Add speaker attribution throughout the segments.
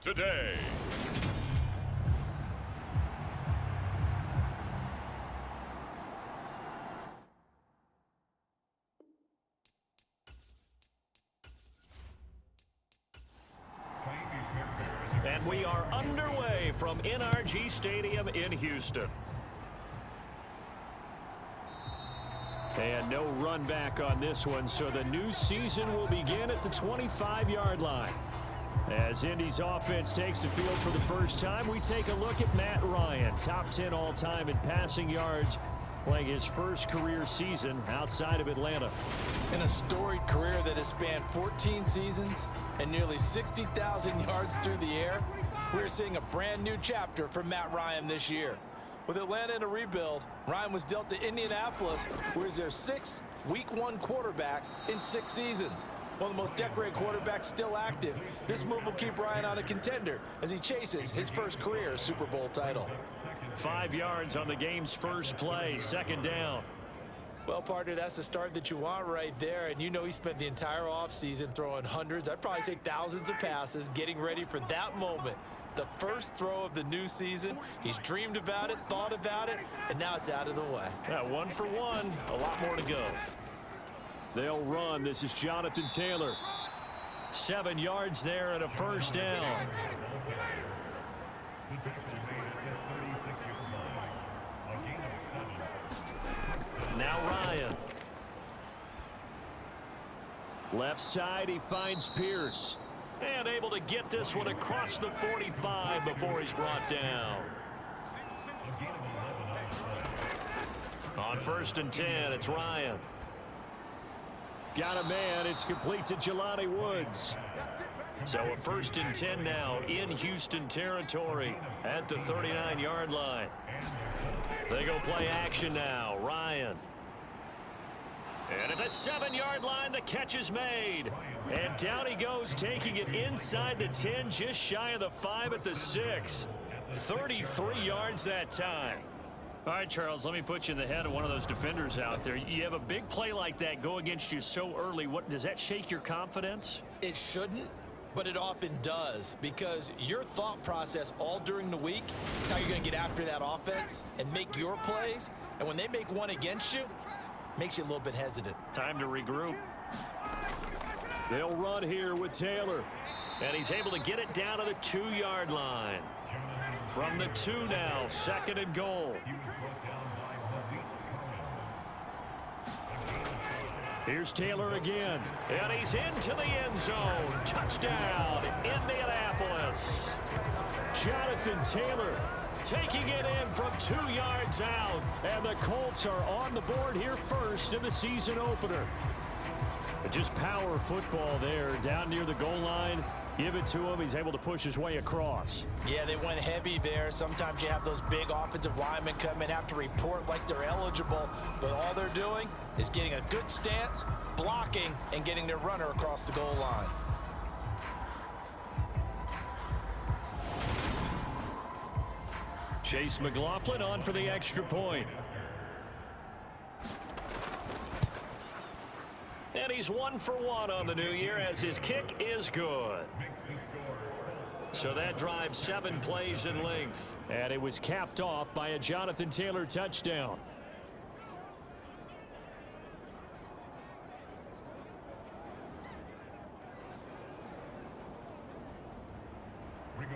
Speaker 1: today. And we are underway from NRG Stadium in Houston.
Speaker 2: And no run back on this one, so the new season will begin at the 25-yard line. As Indy's offense takes the field for the first time, we take a look at Matt Ryan, top 10 all-time in passing yards, playing his first career season outside of Atlanta.
Speaker 3: In a storied career that has spanned 14 seasons and nearly 60,000 yards through the air, we're seeing a brand new chapter for Matt Ryan this year. With Atlanta in a rebuild, Ryan was dealt to Indianapolis, where he's their 6th Week 1 quarterback in 6 seasons. One of the most decorated quarterbacks still active. This move will keep Ryan on a contender as he chases his first career Super Bowl title.
Speaker 2: 5 yards on the game's first play, second down.
Speaker 3: Well, partner, that's the start that you want right there. And you know he spent the entire offseason throwing hundreds, I'd probably say thousands of passes, getting ready for that moment. The first throw of the new season. He's dreamed about it, thought about it, and now it's out of the way.
Speaker 2: Yeah, 1 for 1, a lot more to go. They'll run. This is Jonathan Taylor. 7 yards there and a first down. Now Ryan. Left side, he finds Pierce. And able to get this one across the 45 before he's brought down. On 1st and 10, it's Ryan. Got a man. It's complete to Jelani Woods. So a 1st and 10 now in Houston territory at the 39-yard line. They go play action now. Ryan. And at the 7-yard line, the catch is made. And down he goes, taking it inside the 10, just shy of the 5 at the 6. 33 yards that time. All right, Charles, let me put you in the head of one of those defenders out there. You have a big play like that go against you so early. What does that shake your confidence?
Speaker 3: It shouldn't, but it often does, because your thought process all during the week is how you're going to get after that offense and make your plays. And when they make one against you, makes you a little bit hesitant.
Speaker 2: Time to regroup. They'll run here with Taylor. And he's able to get it down to the 2-yard line. From the 2 now, 2nd and goal. Here's Taylor again. And he's into the end zone. Touchdown, Indianapolis. Jonathan Taylor taking it in from 2 yards out. And the Colts are on the board here first in the season opener. Just power football there down near the goal line. Give it to him. He's able to push his way across.
Speaker 3: Yeah, they went heavy there. Sometimes you have those big offensive linemen come in, have to report like they're eligible, but all they're doing is getting a good stance, blocking, and getting their runner across the goal line.
Speaker 2: Chase McLaughlin on for the extra point. And he's 1 for 1 on the new year as his kick is good. So that drives 7 plays in length. And it was capped off by a Jonathan Taylor touchdown.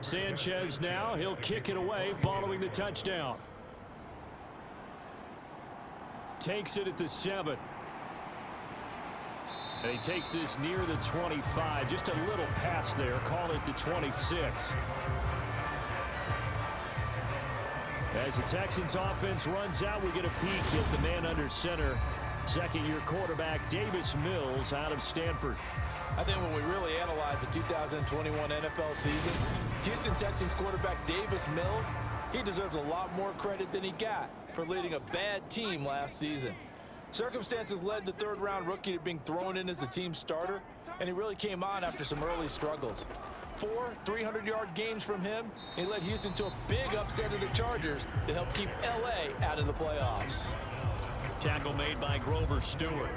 Speaker 2: Sanchez now, he'll kick it away following the touchdown. Takes it at the 7. And he takes this near the 25. Just a little pass there. Call it the 26. As the Texans offense runs out, we get a peek at the man under center. Second-year quarterback Davis Mills out of Stanford.
Speaker 3: I think when we really analyze the 2021 NFL season, Houston Texans quarterback Davis Mills, he deserves a lot more credit than he got for leading a bad team last season. Circumstances led the third-round rookie to being thrown in as the team starter, and he really came on after some early struggles. 4 300-yard games from him, he led Houston to a big upset of the Chargers to help keep L.A. out of the playoffs.
Speaker 2: Tackle made by Grover Stewart.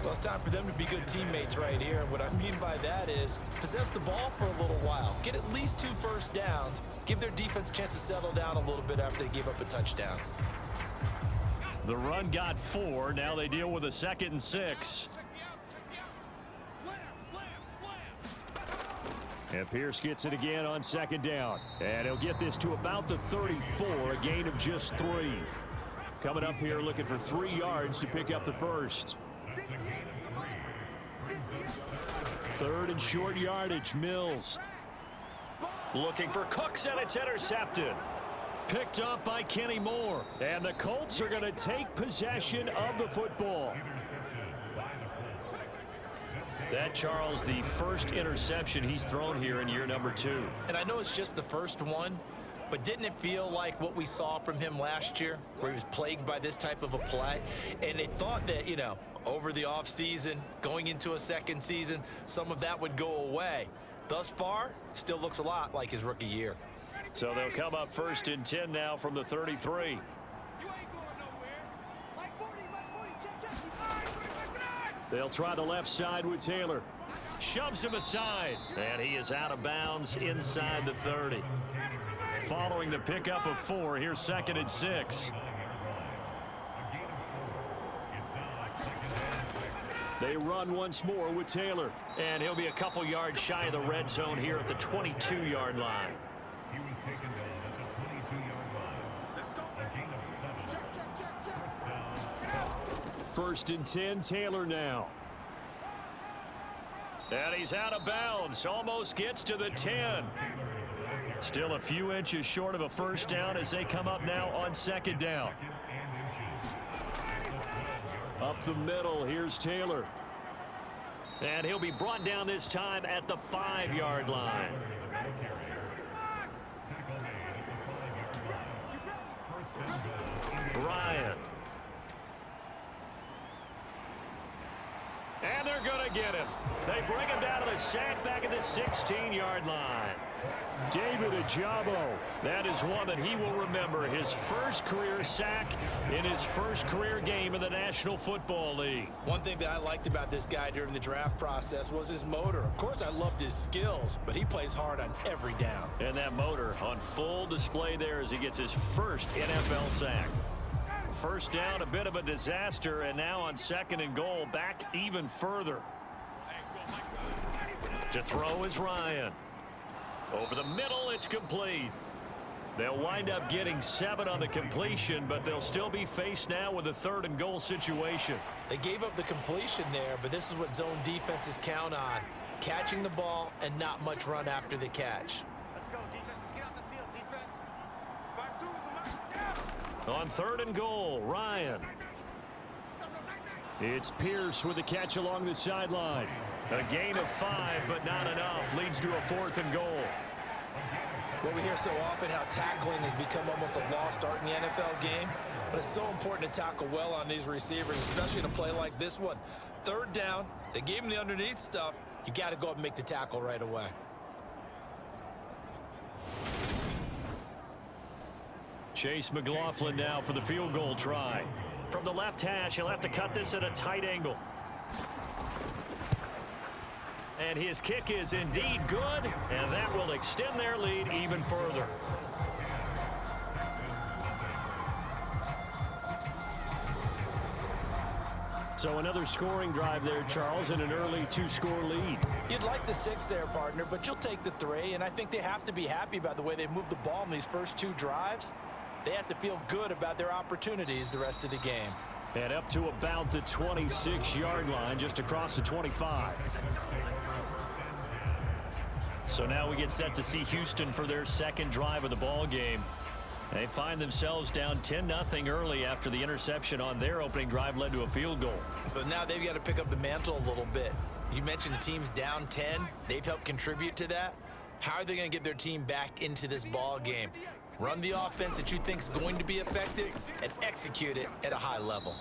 Speaker 3: Well, it's time for them to be good teammates right here. And what I mean by that is possess the ball for a little while. Get at least 2 first downs. Give their defense a chance to settle down a little bit after they give up a touchdown.
Speaker 2: The run got 4. Now they deal with a 2nd and 6. And Pierce gets it again on 2nd down. And he'll get this to about the 34, a gain of just 3. Coming up here looking for 3 yards to pick up the first. 3rd and short yardage, Mills. Looking for Cooks, and it's intercepted. Picked up by Kenny Moore. And the Colts are going to take possession of the football. That, Charles, the first interception he's thrown here in year number 2.
Speaker 3: And I know it's just the first one, but didn't it feel like what we saw from him last year, where he was plagued by this type of a play? And they thought that, you know, over the offseason, going into a 2nd season, some of that would go away. Thus far, still looks a lot like his rookie year.
Speaker 2: So they'll come up 1st and 10 now from the 33. They'll try the left side with Taylor. Shoves him aside. And he is out of bounds inside the 30. Following the pickup of 4, here's 2nd and 6. They run once more with Taylor. And he'll be a couple yards shy of the red zone here at the 22-yard line. 1st and 10, Taylor now. And he's out of bounds. Almost gets to the 10. Still a few inches short of a first down as they come up now on 2nd down. Up the middle, here's Taylor. And he'll be brought down this time at the 5-yard line. Ryan. And they're going to get him. They bring him down to the sack back at the 16-yard line. David Ojabo. That is one that he will remember. His first career sack in his first career game in the National Football League.
Speaker 3: One thing that I liked about this guy during the draft process was his motor. Of course, I loved his skills, but he plays hard on every down.
Speaker 2: And that motor on full display there as he gets his first NFL sack. First down, a bit of a disaster, and now on 2nd and goal, back even further. To throw is Ryan. Over the middle, it's complete. They'll wind up getting 7 on the completion, but they'll still be faced now with a 3rd and goal situation.
Speaker 3: They gave up the completion there, but this is what zone defenses count on. Catching the ball and not much run after the catch.
Speaker 4: Let's go, defense. Let's get out the field, defense. 5-2
Speaker 2: On 3rd and goal, Ryan. It's Pierce with the catch along the sideline. A gain of 5, but not enough. Leads to a 4th and goal.
Speaker 3: Well, we hear so often how tackling has become almost a lost art in the NFL game. But it's so important to tackle well on these receivers, especially in a play like this one. 3rd down, they gave him the underneath stuff. You got to go up and make the tackle right away.
Speaker 2: Chase McLaughlin now for the field goal try. From the left hash, he'll have to cut this at a tight angle. And his kick is indeed good, and that will extend their lead even further. So another scoring drive there, Charles, and an early 2-score lead.
Speaker 3: You'd like the 6 there, partner, but you'll take the 3, and I think they have to be happy about the way they've moved the ball in these first 2 drives. They have to feel good about their opportunities the rest of the game.
Speaker 2: And up to about the 26-yard line, just across the 25. So now we get set to see Houston for their 2nd drive of the ball game. They find themselves down 10-0 early after the interception on their opening drive led to a field goal.
Speaker 3: So now they've got to pick up the mantle a little bit. You mentioned the team's down 10. They've helped contribute to that. How are they going to get their team back into this ball game? Run the offense that you think is going to be effective and execute it at a high level.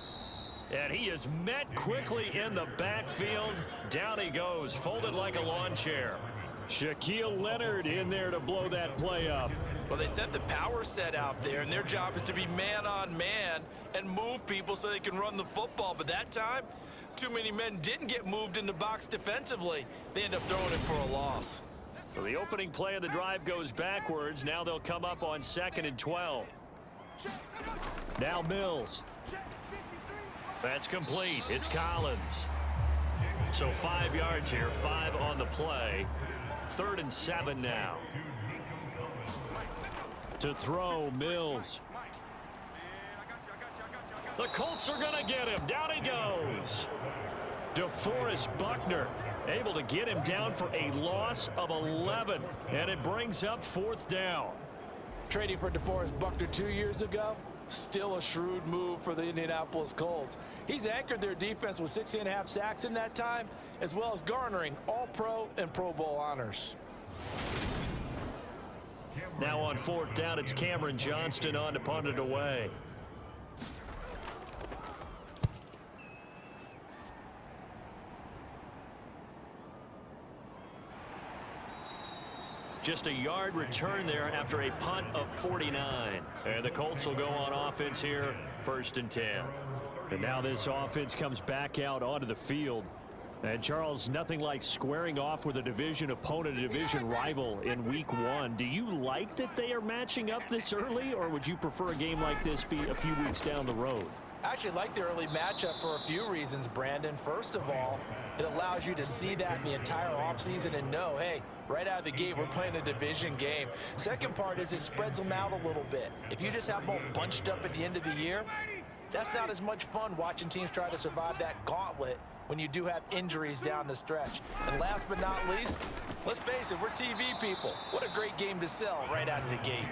Speaker 2: And he is met quickly in the backfield. Down he goes, folded like a lawn chair. Shaquille Leonard in there to blow that play up.
Speaker 3: Well, they sent the power set out there, and their job is to be man-on-man and move people so they can run the football. But that time, too many men didn't get moved in the box defensively. They end up throwing it for a loss.
Speaker 2: So the opening play of the drive goes backwards. Now they'll come up on 2nd and 12. Now Mills. That's complete. It's Collins. So 5 yards here, 5 on the play. 3rd and 7 now. To throw, Mills. The Colts are going to get him. Down he goes. DeForest Buckner able to get him down for a loss of 11. And it brings up 4th down.
Speaker 3: Trading for DeForest Buckner 2 years ago, still a shrewd move for the Indianapolis Colts. He's anchored their defense with 16.5 sacks in that time, as well as garnering All-Pro and Pro Bowl honors.
Speaker 2: Now on 4th down, it's Cameron Johnston on to punt it away. Just a yard return there after a punt of 49. And the Colts will go on offense here, 1st and 10. And now this offense comes back out onto the field. And Charles, nothing like squaring off with a division opponent, a division rival in week 1. Do you like that they are matching up this early, or would you prefer a game like this be a few weeks down the road?
Speaker 3: I actually like the early matchup for a few reasons, Brandon. First of all, it allows you to see that in the entire offseason and know, hey, right out of the gate, we're playing a division game. Second part is it spreads them out a little bit. If you just have them all bunched up at the end of the year, that's not as much fun watching teams try to survive that gauntlet when you do have injuries down the stretch. And last but not least, let's face it, we're TV people. What a great game to sell right out of the gate.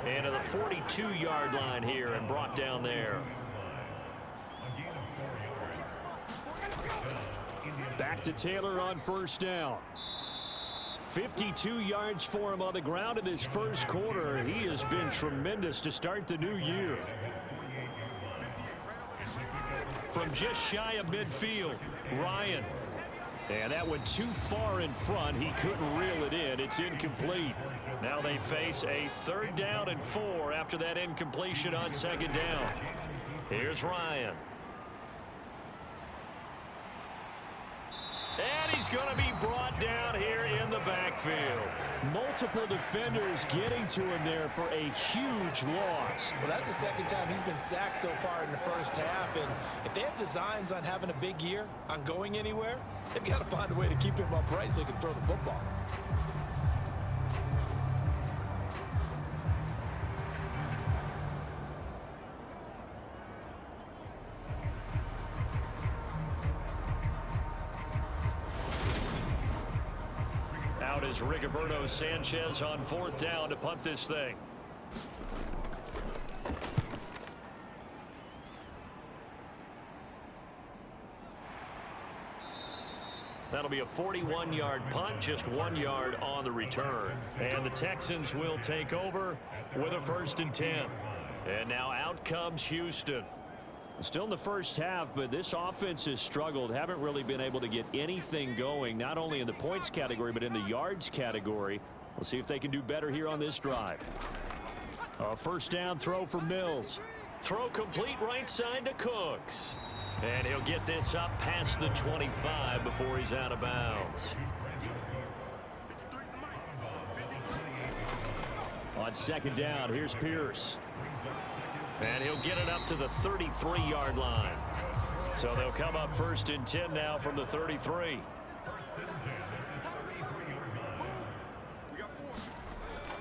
Speaker 2: And to the 42-yard line here and brought down there. Back to Taylor on 1st down. 52 yards for him on the ground in this 1st quarter. He has been tremendous to start the new year. From just shy of midfield, Ryan. And that went too far in front. He couldn't reel it in. It's incomplete. Now they face a 3rd down and 4 after that incompletion on 2nd down. Here's Ryan. And he's going to be brought down here in the backfield. Multiple defenders getting to him there for a huge loss.
Speaker 3: Well, that's the 2nd time he's been sacked so far in the 1st half. And if they have designs on having a big year, on going anywhere, they've got to find a way to keep him upright so he can throw the football.
Speaker 2: Out is Rigoberto Sanchez on 4th down to punt this thing. That'll be a 41-yard punt, just 1 yard on the return. And the Texans will take over with a 1st and 10. And now out comes Houston. Still in the 1st half, but this offense has struggled. Haven't really been able to get anything going, not only in the points category, but in the yards category. We'll see if they can do better here on this drive. A 1st down throw for Mills. Throw complete right side to Cooks. And he'll get this up past the 25 before he's out of bounds. On 2nd down, here's Pierce. And he'll get it up to the 33-yard line. So they'll come up 1st and 10 now from the 33.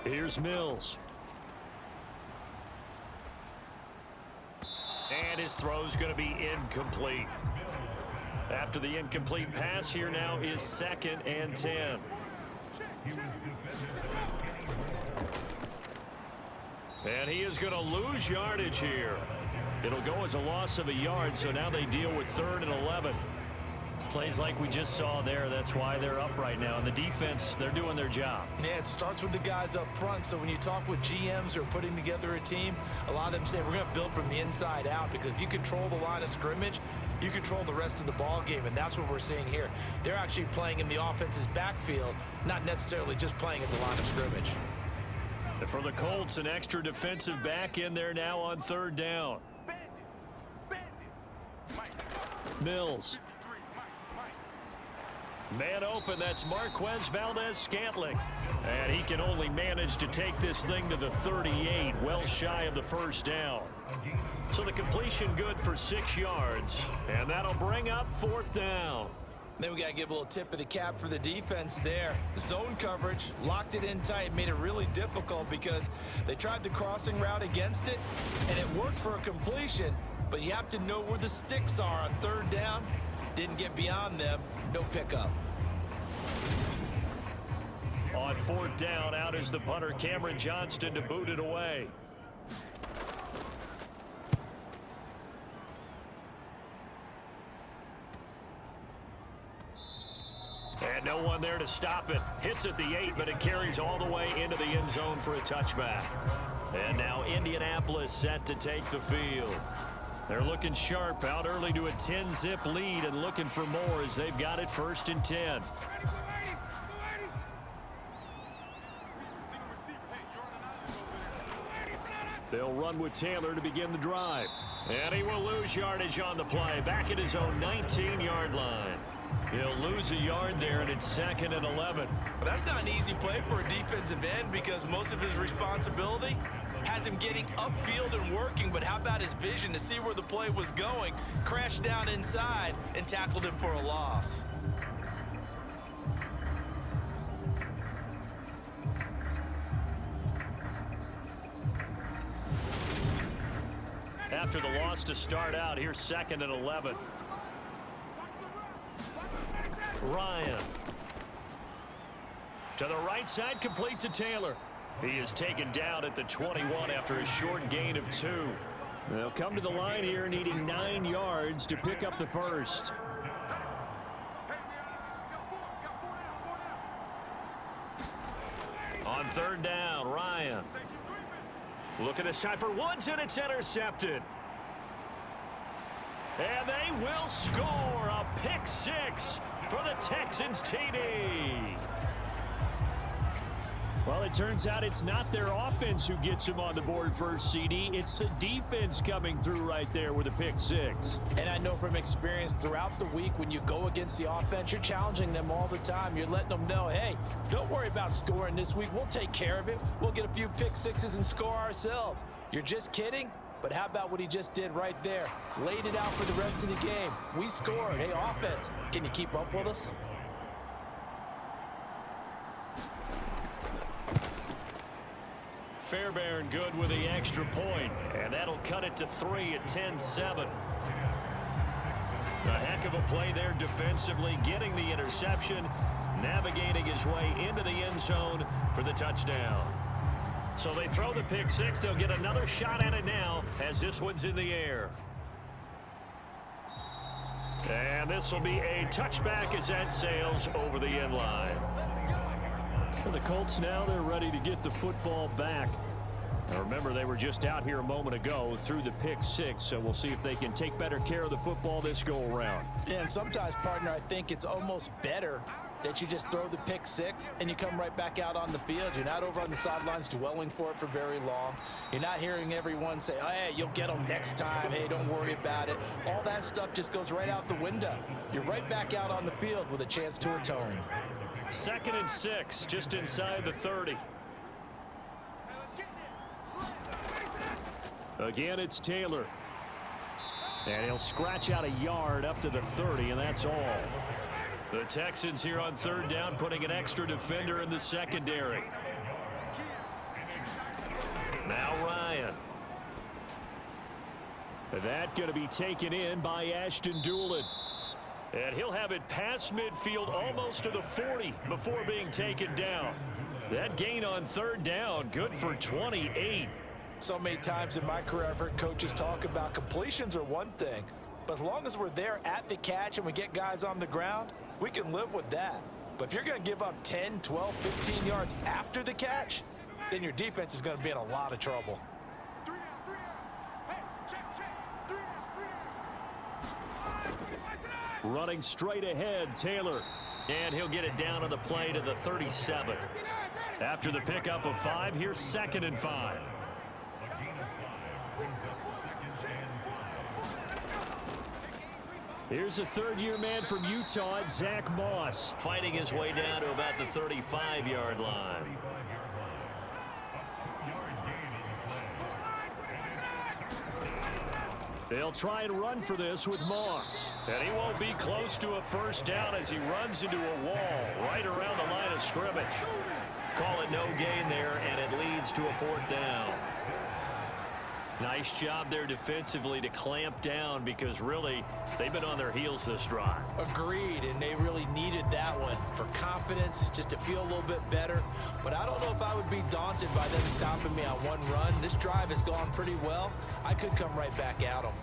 Speaker 2: Here's Mills. And his throw's going to be incomplete. After the incomplete pass, here now is 2nd and 10. And he is going to lose yardage here. It'll go as a loss of a yard, so now they deal with 3rd and 11. Plays like we just saw there, that's why they're up right now. And the defense, they're doing their job.
Speaker 3: Yeah, it starts with the guys up front. So when you talk with GMs who are putting together a team, a lot of them say we're going to build from the inside out, because if you control the line of scrimmage, you control the rest of the ball game, and that's what we're seeing here. They're actually playing in the offense's backfield, not necessarily just playing at the line of scrimmage.
Speaker 2: For the Colts, an extra defensive back in there now on third down. Mills. Man open, that's Marquez Valdez-Scantling. And he can only manage to take this thing to the 38, well shy of the first down. So the completion good for 6 yards, and that'll bring up fourth down.
Speaker 3: Then we got to give a little tip of the cap for the defense there. Zone coverage, locked it in tight, made it really difficult because they tried the crossing route against it, and it worked for a completion, but you have to know where the sticks are on third down. Didn't get beyond them, no pickup.
Speaker 2: On fourth down, out is the punter, Cameron Johnston, to boot it away. And no one there to stop it. Hits at the 8, but it carries all the way into the end zone for a touchback. And now Indianapolis set to take the field. They're looking sharp, out early to a 10-zip lead and looking for more as they've got it first and 10. They'll run with Taylor to begin the drive. And he will lose yardage on the play, back at his own 19-yard line. He'll lose a yard there, and it's 2nd and 11.
Speaker 3: But that's not an easy play for a defensive end because most of his responsibility has him getting upfield and working, but how about his vision to see where the play was going, crashed down inside, and tackled him for a loss.
Speaker 2: After the loss to start out, here's 2nd and 11. Ryan. To the right side, complete to Taylor. He is taken down at the 21 after a short gain of 2. They'll come to the line here needing 9 yards to pick up the first. On third down, Ryan. Looking this time for Woods, and it's intercepted. And they will score a pick 6 for the Texans TD. Well, it turns out it's not their offense who gets them on the board first, CD. It's the defense coming through right there with a pick 6.
Speaker 3: And I know from experience throughout the week when you go against the offense, you're challenging them all the time. You're letting them know, hey, don't worry about scoring this week. We'll take care of it. We'll get a few pick 6s and score ourselves. You're just kidding? But how about what he just did right there? Laid it out for the rest of the game. We scored. Hey, offense, can you keep up with us?
Speaker 2: Fairbairn good with the extra point, and that'll cut it to 3 at 10-7. A heck of a play there defensively, getting the interception, navigating his way into the end zone for the touchdown. So they throw the pick 6. They'll get another shot at it now as this one's in the air. And this will be a touchback as that sails over the end line. For the Colts now, they're ready to get the football back. Now remember, they were just out here a moment ago through the pick 6, so we'll see if they can take better care of the football this go-around.
Speaker 3: Yeah, and sometimes, partner, I think it's almost better that you just throw the pick 6 and you come right back out on the field. You're not over on the sidelines dwelling for it for very long. You're not hearing everyone say, oh, hey, you'll get them next time. Hey, don't worry about it. All that stuff just goes right out the window. You're right back out on the field with a chance to atone.
Speaker 2: 2nd and 6, just inside the 30. Again, it's Taylor. And he'll scratch out a yard up to the 30, and that's all. The Texans here on third down, putting an extra defender in the secondary. Now Ryan. That going to be taken in by Ashton Doolin. And he'll have it past midfield almost to the 40 before being taken down. That gain on third down, good for 28.
Speaker 3: So many times in my career I've heard coaches talk about completions are one thing, but as long as we're there at the catch and we get guys on the ground, we can live with that. But if you're going to give up 10, 12, 15 yards after the catch, then your defense is going to be in a lot of trouble.
Speaker 2: Running straight ahead, Taylor. And he'll get it down on the play to the 37. After the pickup of 5, here's 2nd and 5.
Speaker 1: Here's a third-year man from Utah, Zach Moss.
Speaker 2: Fighting his way down to about the 35-yard line.
Speaker 1: They'll try and run for this with Moss.
Speaker 2: And he won't be close to a first down as he runs into a wall right around the line of scrimmage. Call it no gain there, and it leads to a 4th down. Nice job there defensively to clamp down because really they've been on their heels this drive.
Speaker 3: Agreed, and they really needed that one for confidence, just to feel a little bit better. But I don't know if I would be daunted by them stopping me on one run. This drive has gone pretty well. I could come right back at them.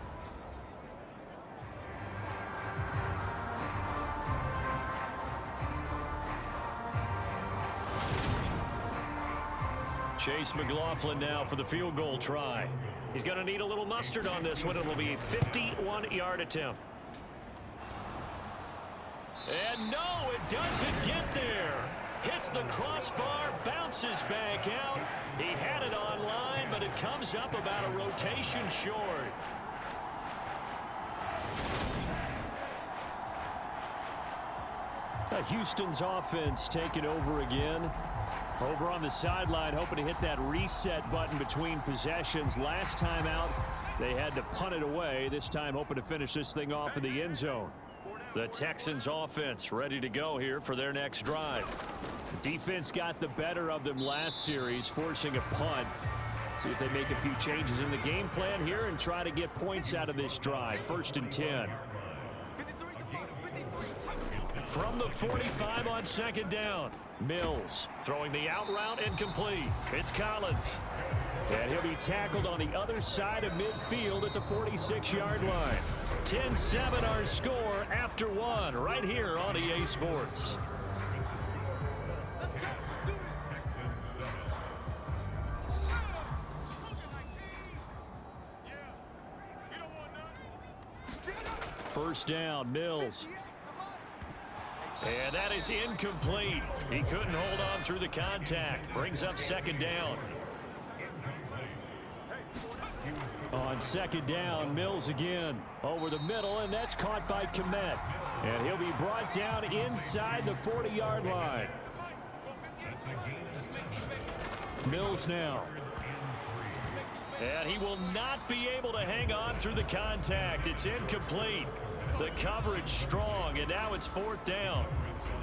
Speaker 2: Chase McLaughlin now for the field goal try.
Speaker 1: He's going to need a little mustard on this one. It'll be a 51-yard attempt.
Speaker 2: And no, it doesn't get there. Hits the crossbar, bounces back out. He had it on line, but it comes up about a rotation short.
Speaker 1: Houston's offense taking over again. Over on the sideline, hoping to hit that reset button between possessions. Last time out, they had to punt it away. This time, hoping to finish this thing off in the end zone.
Speaker 2: The Texans offense ready to go here for their next drive.
Speaker 1: Defense got the better of them last series, forcing a punt. See if they make a few changes in the game plan here and try to get points out of this drive. 1st and 10.
Speaker 2: From the 45 on 2nd down.
Speaker 1: Mills throwing the out route incomplete. It's Collins. And he'll be tackled on the other side of midfield at the 46-yard line.
Speaker 2: 10-7 our score after 1 right here on EA Sports.
Speaker 1: First down, Mills.
Speaker 2: And that is incomplete. He couldn't hold on through the contact. Brings up 2nd down.
Speaker 1: On 2nd down, Mills again. Over the middle, and that's caught by Kmet. And he'll be brought down inside the 40-yard line. Mills now.
Speaker 2: And he will not be able to hang on through the contact. It's incomplete. The coverage strong, and now it's 4th down.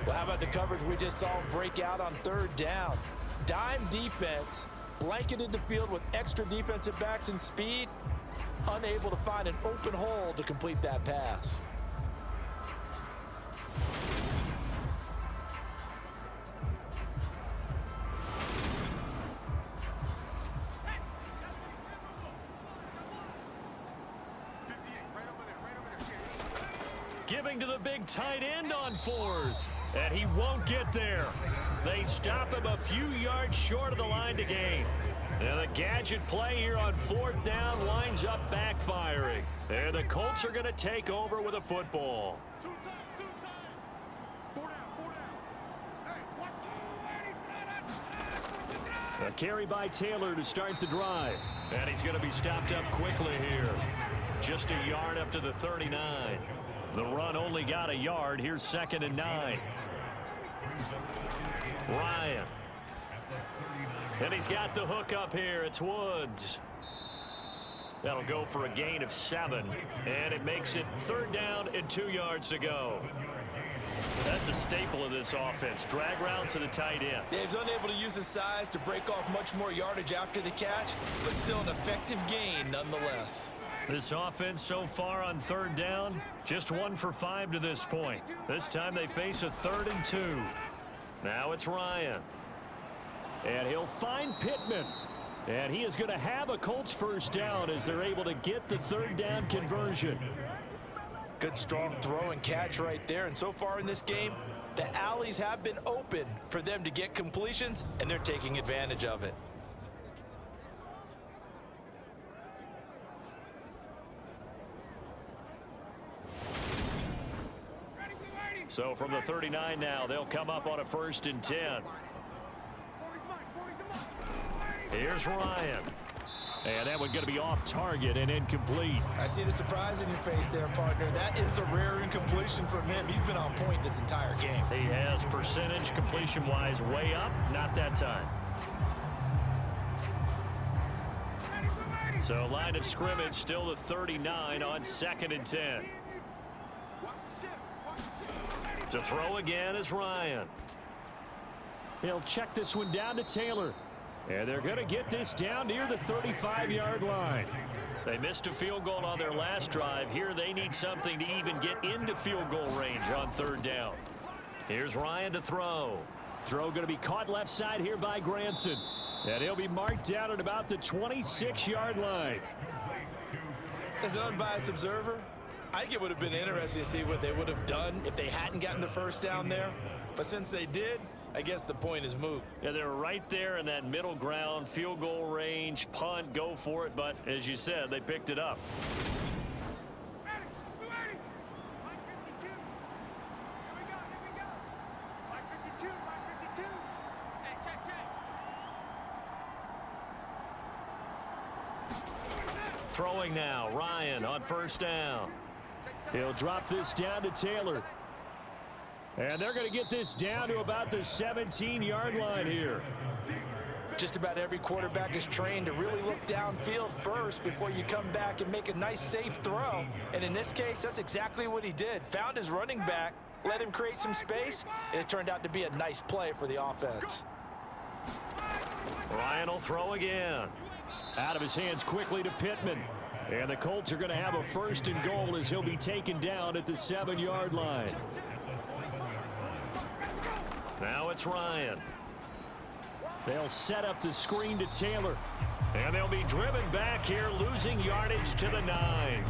Speaker 3: Well, how about the coverage we just saw break out on 3rd down? Dime defense, blanketed the field with extra defensive backs and speed, unable to find an open hole to complete that pass.
Speaker 2: Giving to the big tight end on 4th. And he won't get there. They stop him a few yards short of the line to gain. And the gadget play here on 4th down winds up backfiring. And the Colts are going to take over with a football.
Speaker 1: A carry by Taylor to start the drive.
Speaker 2: And he's going to be stopped up quickly here. Just a yard up to the 39. The run only got a yard. Here's 2nd and 9. Ryan. And he's got the hook up here. It's Woods. That'll go for a gain of 7. And it makes it 3rd down and 2 yards to go. That's a staple of this offense. Drag route to the tight end.
Speaker 3: Dave's unable to use his size to break off much more yardage after the catch, but still an effective gain nonetheless.
Speaker 2: This offense so far on 3rd down, just 1 for 5 to this point. This time they face a 3rd and 2. Now it's Ryan.
Speaker 1: And he'll find Pittman. And he is going to have a Colts first down as they're able to get the 3rd down conversion.
Speaker 3: Good strong throw and catch right there. And so far in this game, the alleys have been open for them to get completions, and they're taking advantage of it.
Speaker 2: So from the 39 now, they'll come up on a 1st and 10. Here's Ryan.
Speaker 1: And that one going to be off target and incomplete.
Speaker 3: I see the surprise in your face there, partner. That is a rare incompletion from him. He's been on point this entire game.
Speaker 2: He has percentage completion-wise way up. Not that time. So line of scrimmage still the 39 on 2nd and 10. To throw again is Ryan.
Speaker 1: He'll check this one down to Taylor. And they're going to get this down near the 35-yard line.
Speaker 2: They missed a field goal on their last drive. Here they need something to even get into field goal range on 3rd down. Here's Ryan to throw.
Speaker 1: Throw going to be caught left side here by Granson. And he'll be marked down at about the 26-yard line.
Speaker 3: As an unbiased observer, I think it would have been interesting to see what they would have done if they hadn't gotten the first down there. But since they did, I guess the point is moot.
Speaker 2: Yeah, they were right there in that middle ground, field goal range, punt, go for it. But as you said, they picked it up. Throwing now, Ryan on 1st down.
Speaker 1: He'll drop this down to Taylor. And they're going to get this down to about the 17-yard line here.
Speaker 3: Just about every quarterback is trained to really look downfield first before you come back and make a nice, safe throw. And in this case, that's exactly what he did. Found his running back, let him create some space, and it turned out to be a nice play for the offense.
Speaker 2: Ryan will throw again.
Speaker 1: Out of his hands quickly to Pittman. And the Colts are going to have a 1st and goal as he'll be taken down at the 7-yard line.
Speaker 2: Now it's Ryan.
Speaker 1: They'll set up the screen to Taylor.
Speaker 2: And they'll be driven back here, losing yardage to the 9.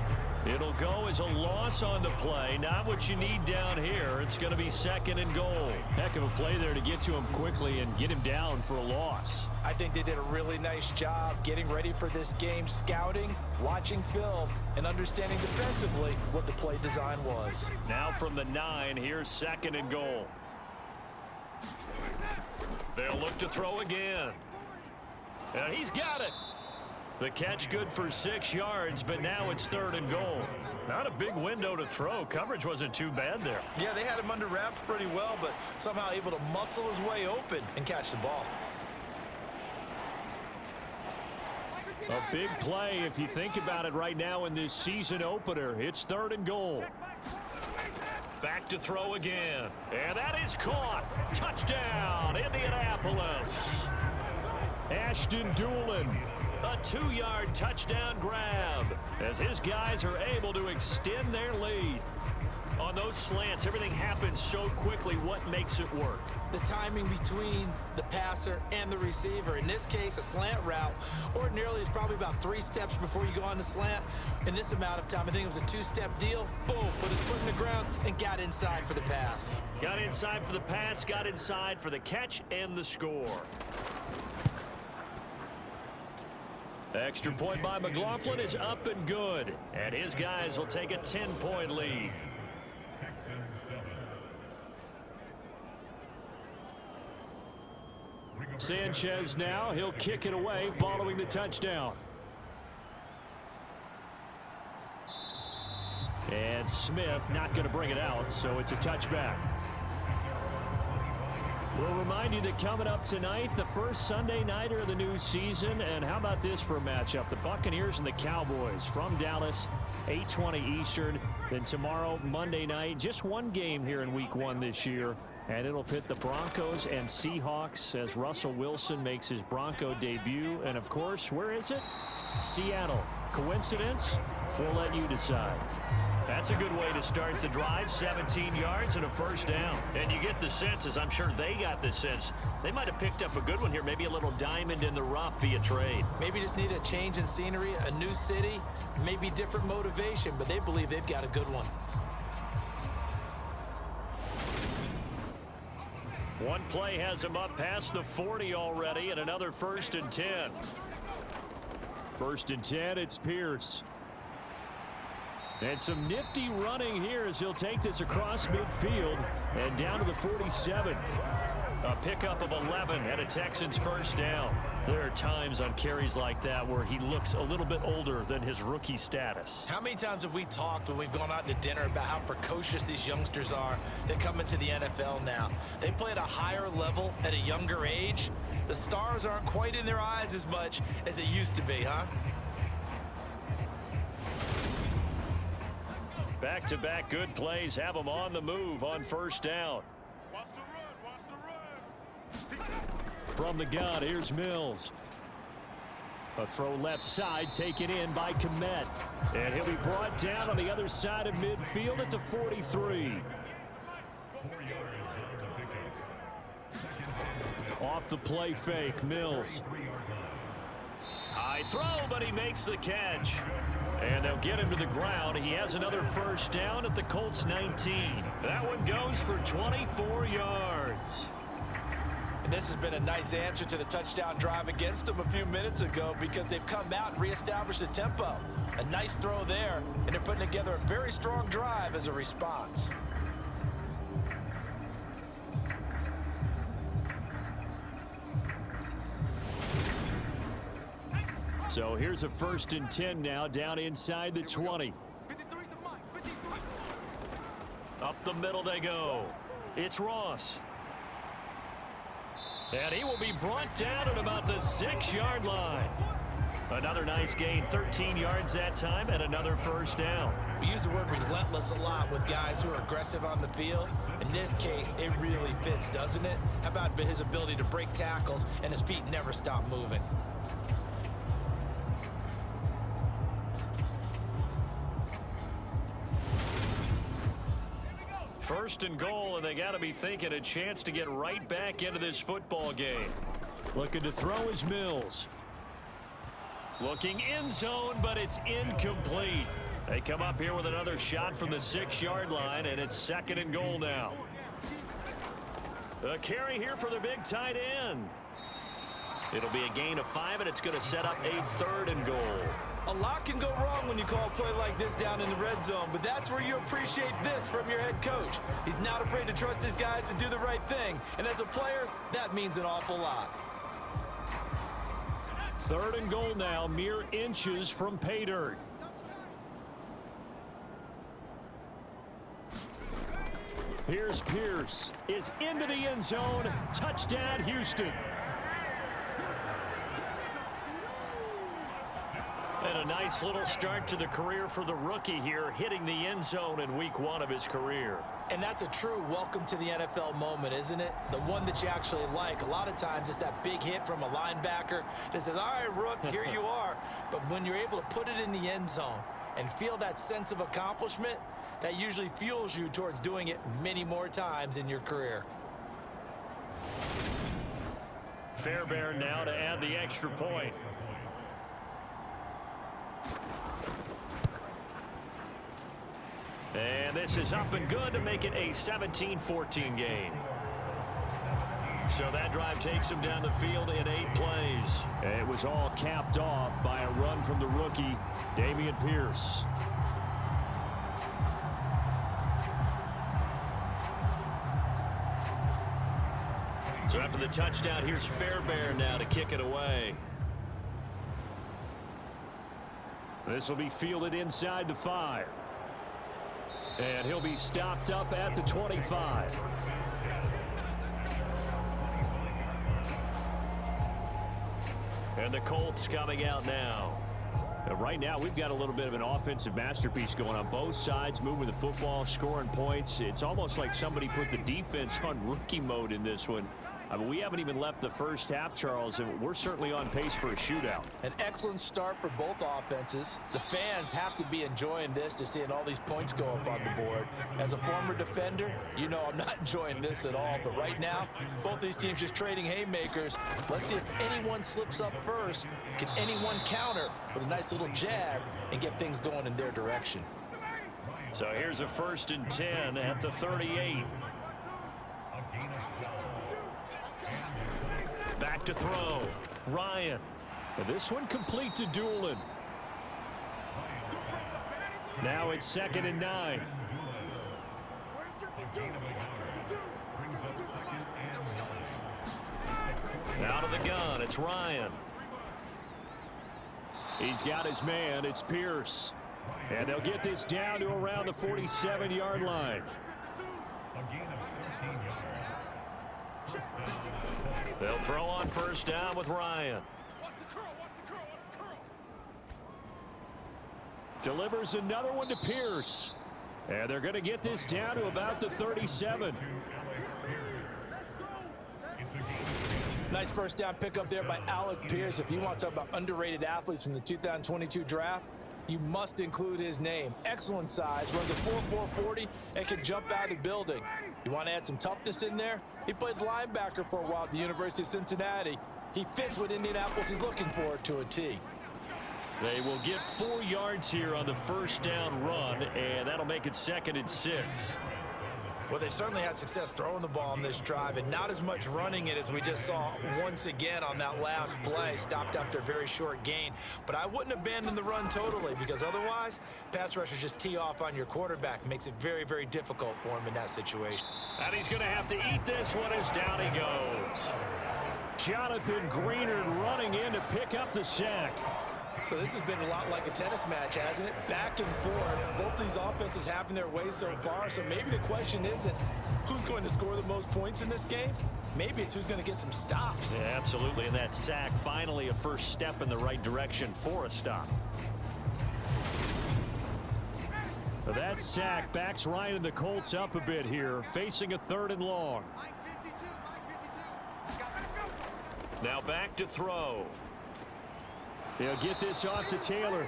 Speaker 2: It'll go as a loss on the play. Not what you need down here. It's going to be 2nd and goal.
Speaker 1: Heck of a play there to get to him quickly and get him down for a loss.
Speaker 3: I think they did a really nice job getting ready for this game, scouting, watching film, and understanding defensively what the play design was.
Speaker 2: Now from the 9, here's 2nd and goal. They'll look to throw again. And he's got it. The catch good for 6 yards, but now it's 3rd and goal. Not a big window to throw. Coverage wasn't too bad there.
Speaker 3: Yeah, they had him under wraps pretty well, but somehow able to muscle his way open and catch the ball.
Speaker 1: A big play if you think about it right now in this season opener. It's 3rd and goal.
Speaker 2: Back to throw again. And that is caught. Touchdown, Indianapolis.
Speaker 1: Ashton Doolin.
Speaker 2: A 2-yard touchdown grab as his guys are able to extend their lead. On those slants, everything happens so quickly. What makes it work?
Speaker 3: The timing between the passer and the receiver. In this case, a slant route ordinarily is probably about 3 steps before you go on the slant. In this amount of time, I think it was a 2-step deal. Boom, put his foot in the ground and got inside for the pass.
Speaker 2: Got inside for the pass, got inside for the catch and the score.
Speaker 1: Extra point by McLaughlin is up and good.
Speaker 2: And his guys will take a 10-point lead.
Speaker 1: Sanchez now. He'll kick it away following the touchdown. And Smith not going to bring it out, so it's a touchback. We'll remind you that coming up tonight, the first Sunday nighter of the new season. And how about this for a matchup? The Buccaneers and the Cowboys from Dallas, 8:20 Eastern. Then tomorrow, Monday night, just one game here in week 1 this year. And it'll pit the Broncos and Seahawks as Russell Wilson makes his Bronco debut. And, of course, where is it? Seattle. Coincidence? We'll let you decide.
Speaker 2: That's a good way to start the drive. 17 yards and a 1st down. And you get the sense, as I'm sure they got the sense, they might have picked up a good one here. Maybe a little diamond in the rough via trade.
Speaker 3: Maybe just need a change in scenery, a new city, maybe different motivation, but they believe they've got a good one.
Speaker 2: One play has him up past the 40 already, and another 1st and 10.
Speaker 1: 1st and 10, it's Pierce. And some nifty running here as he'll take this across midfield and down to the 47.
Speaker 2: A pickup of 11 and a Texans first down. There are times on carries like that where he looks a little bit older than his rookie status.
Speaker 3: How many times have we talked when we've gone out to dinner about how precocious these youngsters are that come into the NFL now? They play at a higher level at a younger age. The stars aren't quite in their eyes as much as it used to be, huh?
Speaker 2: Back-to-back good plays have him on the move on first down.
Speaker 1: From the gun, here's Mills. A throw left side taken in by Kmet. And he'll be brought down on the other side of midfield at the 43. Off the play fake, Mills.
Speaker 2: High throw, but he makes the catch. And they'll get him to the ground. He has another first down at the Colts 19. That one goes for 24 yards.
Speaker 3: And this has been a nice answer to the touchdown drive against them a few minutes ago because they've come out and reestablished the tempo. A nice throw there, and they're putting together a very strong drive as a response.
Speaker 1: So here's a 1st and 10 now down inside the 20.
Speaker 2: Up the middle they go. It's Ross. And he will be brought down at about the 6-yard line. Another nice gain, 13 yards that time, and another first down.
Speaker 3: We use the word relentless a lot with guys who are aggressive on the field. In this case, it really fits, doesn't it? How about his ability to break tackles and his feet never stop moving?
Speaker 2: First and goal, and they got to be thinking a chance to get right back into this football game.
Speaker 1: Looking to throw is Mills.
Speaker 2: Looking end zone, but it's incomplete. They come up here with another shot from the 6-yard line, and it's 2nd and goal now. A carry here for the big tight end. It'll be a gain of 5, and it's going to set up a 3rd and goal.
Speaker 3: A lot can go wrong when you call a play like this down in the red zone, but that's where you appreciate this from your head coach. He's not afraid to trust his guys to do the right thing, and as a player, that means an awful lot.
Speaker 1: 3rd and goal now, mere inches from pay dirt. Here's Pierce, is into the end zone, touchdown Houston.
Speaker 2: And a nice little start to the career for the rookie here, hitting the end zone in week 1 of his career.
Speaker 3: And that's a true welcome to the NFL moment, isn't it? The one that you actually like. A lot of times it's that big hit from a linebacker that says, all right, Rook, here you are. But when you're able to put it in the end zone and feel that sense of accomplishment, that usually fuels you towards doing it many more times in your career.
Speaker 2: Fairbairn now to add the extra point. And this is up and good to make it a 17-14 game. So that drive takes him down the field in 8 plays.
Speaker 1: It was all capped off by a run from the rookie, Dameon Pierce.
Speaker 2: So after the touchdown, here's Fairbairn now to kick it away.
Speaker 1: This will be fielded inside the 5. And he'll be stopped up at the 25. And the Colts coming out now. And right now, we've got a little bit of an offensive masterpiece going on both sides, moving the football, scoring points. It's almost like somebody put the defense on rookie mode in this one. I mean, we haven't even left the first half, Charles, and we're certainly on pace for a shootout.
Speaker 3: An excellent start for both offenses. The fans have to be enjoying this to seeing all these points go up on the board. As a former defender, you know I'm not enjoying this at all. But right now, both these teams just trading haymakers. Let's see if anyone slips up first. Can anyone counter with a nice little jab and get things going in their direction?
Speaker 2: So here's a 1st and 10 at the 38. Back to throw. Ryan.
Speaker 1: And this one complete to Doolin. Now it's 2nd and 9.
Speaker 2: Out of the gun, it's Ryan.
Speaker 1: He's got his man. It's Pierce. And they'll get this down to around the 47-yard line.
Speaker 2: They'll throw on 1st down with Ryan.
Speaker 1: Delivers another one to Pierce. And they're going to get this down to about the 37.
Speaker 3: Nice 1st down pickup there by Alec Pierce. If you want to talk about underrated athletes from the 2022 draft, you must include his name. Excellent size, runs a 4.4 40, and can jump out of the building. You want to add some toughness in there? He played linebacker for a while at the University of Cincinnati. He fits what Indianapolis is looking for to a T.
Speaker 2: They will get 4 yards here on the 1st down run, and that'll make it 2nd and 6.
Speaker 5: Well, they certainly had success throwing the ball on this drive, and not as much running it as we just saw once again on that last play. Stopped after a very short gain. But I wouldn't abandon the run totally, because otherwise, pass rushers just tee off on your quarterback. Makes it very, very difficult for him in that situation.
Speaker 2: And he's going to have to eat this one as down he goes.
Speaker 1: Jonathan Greenard running in to pick up the sack.
Speaker 5: So this has been a lot like a tennis match, hasn't it? Back and forth. Both these offenses having their way so far. So maybe the question isn't who's going to score the most points in this game. Maybe it's who's going to get some stops.
Speaker 2: Yeah, absolutely. And that sack, finally a first step in the right direction for a stop.
Speaker 1: That sack backs Ryan and the Colts up a bit here, facing a 3rd and long.
Speaker 2: Now back to throw.
Speaker 1: They'll get this off to Taylor.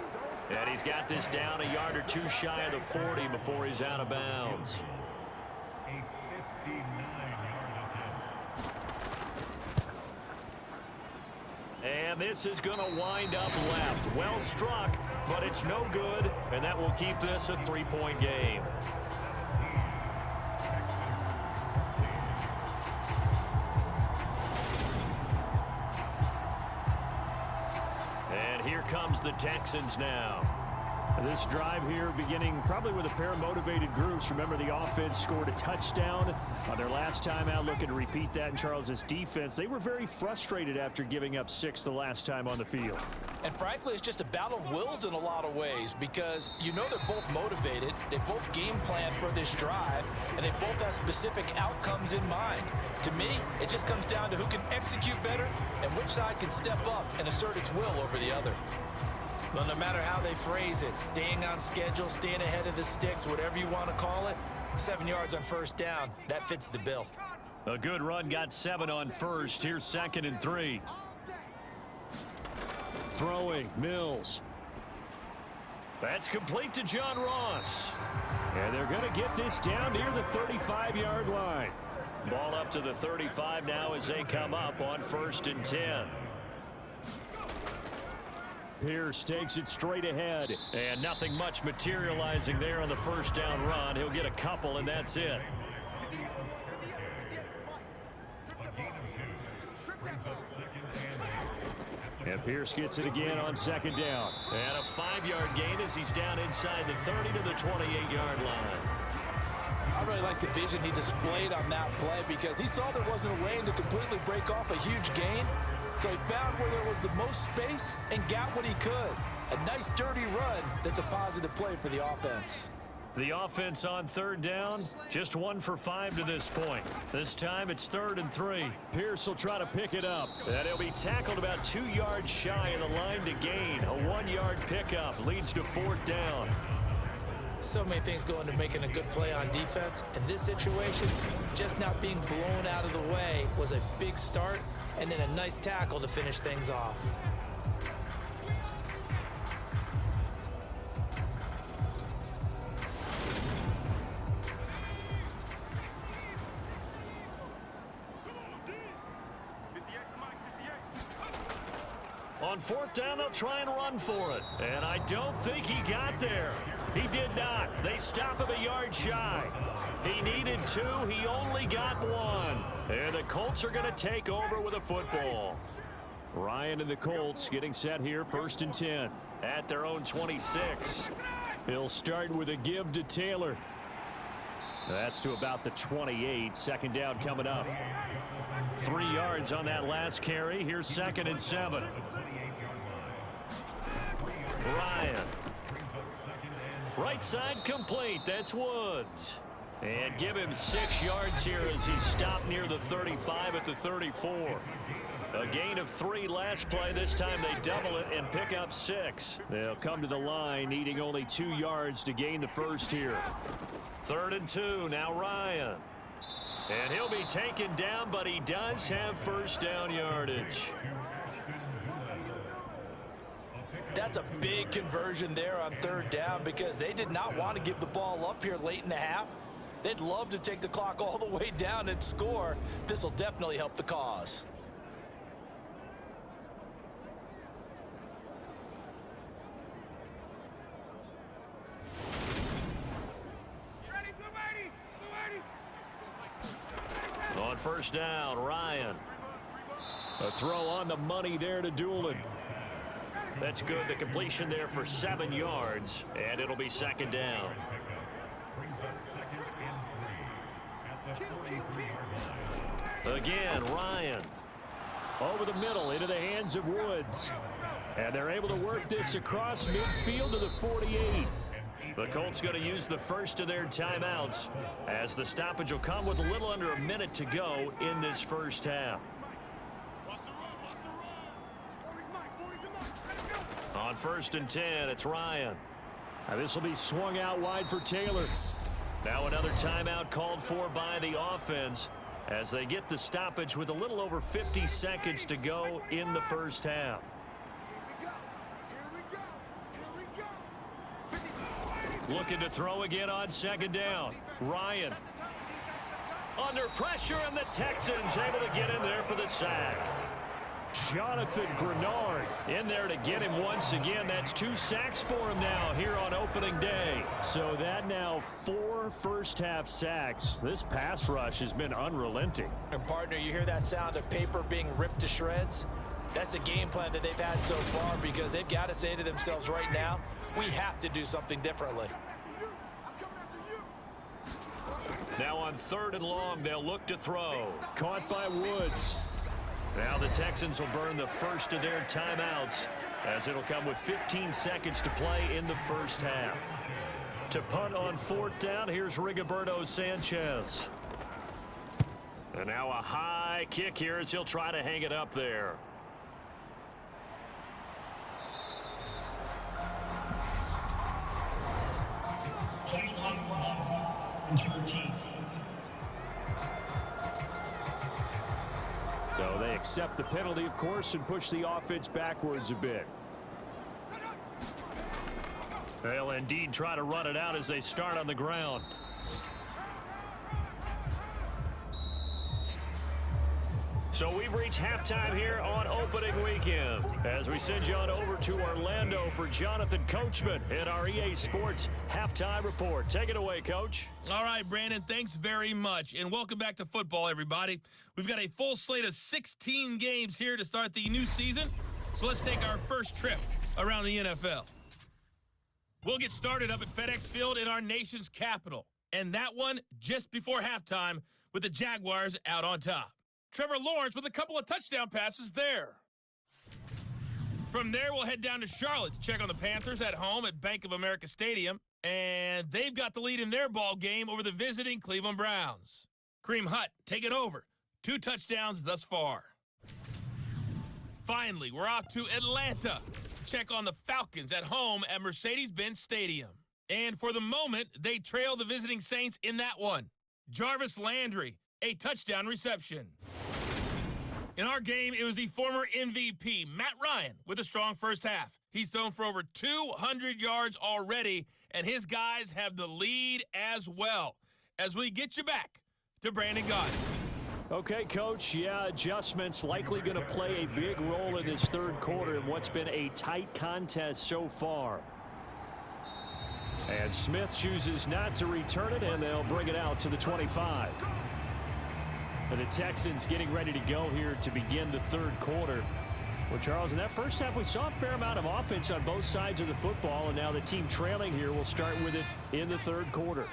Speaker 2: And he's got this down a yard or 2 shy of the 40 before he's out of bounds. And this is going to wind up left. Well struck, but it's no good. And that will keep this a 3-point game. And here comes the Texans now.
Speaker 1: This drive here beginning probably with a pair of motivated groups. Remember, the offense scored a touchdown on their last time out, looking to repeat that in Charles's defense. They were very frustrated after giving up 6 the last time on the field.
Speaker 3: And frankly, it's just a battle of wills in a lot of ways, because you know they're both motivated, they both game plan for this drive, and they both have specific outcomes in mind. To me, it just comes down to who can execute better and which side can step up and assert its will over the other.
Speaker 5: Well, no matter how they phrase it, staying on schedule, staying ahead of the sticks, whatever you want to call it, 7 yards on 1st down, that fits the bill.
Speaker 2: A good run got 7 on 1st. Here's 2nd and 3.
Speaker 1: Throwing, Mills.
Speaker 2: That's complete to John Ross.
Speaker 1: And they're going to get this down near the 35-yard line.
Speaker 2: Ball up to the 35 now as they come up on 1st and 10.
Speaker 1: Pierce takes it straight ahead.
Speaker 2: And nothing much materializing there on the 1st down run. He'll get a couple, and that's it.
Speaker 1: And Pierce gets it again on 2nd down.
Speaker 2: And a 5-yard gain as he's down inside the 30 to the 28-yard line.
Speaker 3: I really like the vision he displayed on that play, because he saw there wasn't a lane to completely break off a huge gain. So he found where there was the most space and got what he could. A nice dirty run that's a positive play for the offense.
Speaker 2: The offense on 3rd down, just 1 for 5 to this point. This time it's 3rd and 3.
Speaker 1: Pierce will try to pick it up.
Speaker 2: And he'll be tackled about 2 yards shy of the line to gain. A 1-yard pickup leads to 4th down.
Speaker 5: So many things go into making a good play on defense. In this situation, just not being blown out of the way was a big start, and then a nice tackle to finish things off.
Speaker 2: On 4th down, they'll try and run for it. And I don't think he got there. He did not. They stop him a yard shy. He needed 2. He only got 1. And the Colts are going to take over with a football.
Speaker 1: Ryan and the Colts getting set here, 1st and 10.
Speaker 2: At their own 26.
Speaker 1: He'll start with a give to Taylor. That's to about the 28. Second down coming up.
Speaker 2: 3 yards on that last carry. Here's 2nd and 7. Ryan. Right side complete. That's Woods. And give him 6 yards here as he stopped near the 35 at the 34. A gain of 3 last play. This time they double it and pick up 6.
Speaker 1: They'll come to the line needing only 2 yards to gain the first here.
Speaker 2: 3rd and 2. Now Ryan. And he'll be taken down, but he does have first down yardage.
Speaker 3: That's a big conversion there on 3rd down because they did not want to give the ball up here late in the half. They'd love to take the clock all the way down and score. This will definitely help the cause.
Speaker 2: On first down, Ryan.
Speaker 1: A throw on the money there to Doolin.
Speaker 2: That's good. The completion there for 7 yards, and it'll be 2nd down. Again, Ryan.
Speaker 1: Over the middle into the hands of Woods. And they're able to work this across midfield to the 48.
Speaker 2: The Colts going to use the first of their timeouts as the stoppage will come with a little under a minute to go in this first half. On 1st and 10, it's Ryan.
Speaker 1: Now this will be swung out wide for Taylor.
Speaker 2: Now another timeout called for by the offense as they get the stoppage with a little over 50 seconds to go in the first half. Looking to throw again on 2nd down. Ryan. Under pressure, and the Texans able to get in there for the sack.
Speaker 1: Jonathan Grenard in there to get him once again. That's 2 sacks for him now here on opening day. So that now 4 first-half sacks. This pass rush has been unrelenting.
Speaker 3: And partner, you hear that sound of paper being ripped to shreds? That's the game plan that they've had so far because they've got to say to themselves right now, we have to do something differently.
Speaker 2: Now on 3rd and long, they'll look to throw.
Speaker 1: Caught by Woods.
Speaker 2: Now the Texans will burn the first of their timeouts as it'll come with 15 seconds to play in the first half. To punt on 4th down, here's Rigoberto Sanchez. And now a high kick here as he'll try to hang it up there.
Speaker 1: So they accept the penalty, of course, and push the offense backwards a bit.
Speaker 2: They'll indeed try to run it out as they start on the ground. So we've reached halftime here on opening weekend as we send you on over to Orlando for Jonathan Coachman in our EA Sports Halftime Report. Take it away, Coach.
Speaker 6: All right, Brandon, thanks very much. And welcome back to football, everybody. We've got a full slate of 16 games here to start the new season. So let's take our first trip around the NFL. We'll get started up at FedEx Field in our nation's capital. And that one just before halftime with the Jaguars out on top. Trevor Lawrence with a couple of touchdown passes there. From there, we'll head down to Charlotte to check on the Panthers at home at Bank of America Stadium. And they've got the lead in their ball game over the visiting Cleveland Browns. Kareem Hunt taking over. 2 touchdowns thus far. Finally, we're off to Atlanta to check on the Falcons at home at Mercedes-Benz Stadium. And for the moment, they trail the visiting Saints in that one. Jarvis Landry, a touchdown reception. In our game, it was the former MVP, Matt Ryan, with a strong first half. He's thrown for over 200 yards already, and his guys have the lead as well. As we get you back to Brandon Gaudin.
Speaker 1: Okay, Coach, yeah, adjustments likely going to play a big role in this third quarter in what's been a tight contest so far. And Smith chooses not to return it, and they'll bring it out to the 25. And the Texans getting ready to go here to begin the third quarter. Well, Charles, in that first half, we saw a fair amount of offense on both sides of the football, and now the team trailing here will start with it in the third quarter.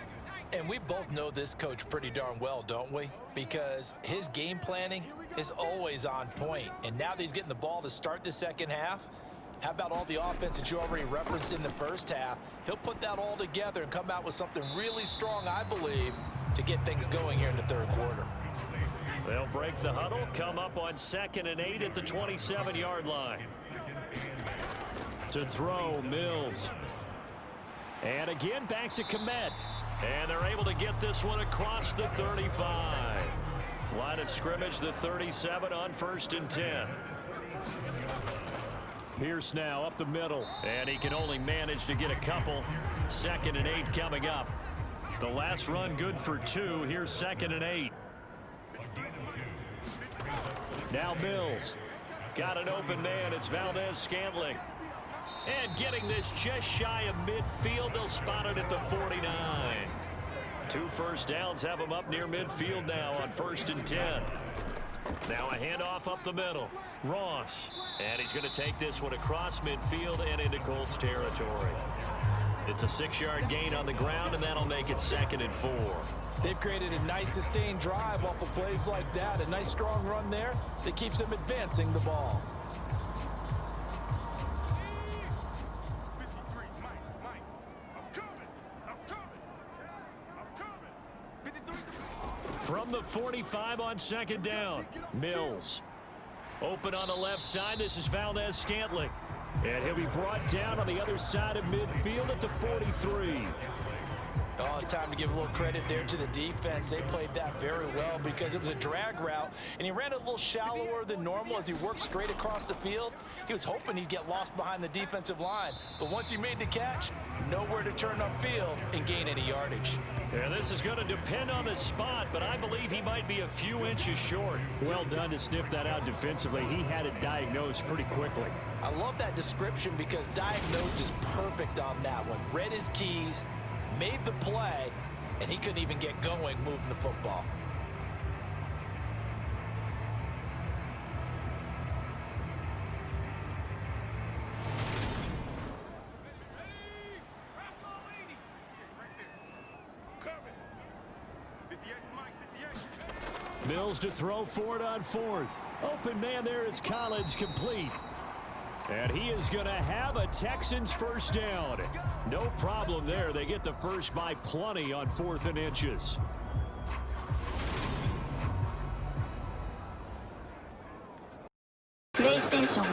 Speaker 3: And we both know this coach pretty darn well, don't we? Because his game planning is always on point. And now that he's getting the ball to start the second half, how about all the offense that you already referenced in the first half? He'll put that all together and come out with something really strong, I believe, to get things going here in the third quarter.
Speaker 2: They'll break the huddle, come up on 2nd and 8 at the 27-yard line.
Speaker 1: To throw, Mills. And again, back to Kmet.
Speaker 2: And they're able to get this one across the 35. Line of scrimmage, the 37 on 1st and 10.
Speaker 1: Pierce now up the middle.
Speaker 2: And he can only manage to get a couple. 2nd and 8 coming up. The last run good for 2. Here's 2nd and 8.
Speaker 1: Now Mills.
Speaker 2: Got an open man. It's Valdez-Scantling. And getting this just shy of midfield. They'll spot it at the 49. 2 first downs have him up near midfield now on 1st and 10. Now a handoff up the middle. Ross. And he's going to take this one across midfield and into Colts territory. It's a 6-yard gain on the ground, and that'll make it 2nd and 4.
Speaker 3: They've created a nice sustained drive off of plays like that. A nice strong run there that keeps them advancing the ball.
Speaker 2: From the 45 on 2nd down. Mills. Open on the left side. This is Valdez-Scantling.
Speaker 1: And he'll be brought down on the other side of midfield at the 43.
Speaker 3: Oh, it's time to give a little credit there to the defense. They played that very well because it was a drag route, and he ran a little shallower than normal as he worked straight across the field. He was hoping he'd get lost behind the defensive line, but once he made the catch, nowhere to turn upfield and gain any yardage.
Speaker 2: Yeah, this is going to depend on the spot, but I believe he might be a few inches short.
Speaker 1: Well done to sniff that out defensively. He had it diagnosed pretty quickly.
Speaker 3: I love that description because diagnosed is perfect on that one. Read his keys, made the play, and he couldn't even get going moving the football.
Speaker 1: Mills to throw for it on 4th. Open man there is Collins, complete. And he is going to have a Texans first down. No problem there. They get the first by plenty on 4th and inches.
Speaker 7: PlayStation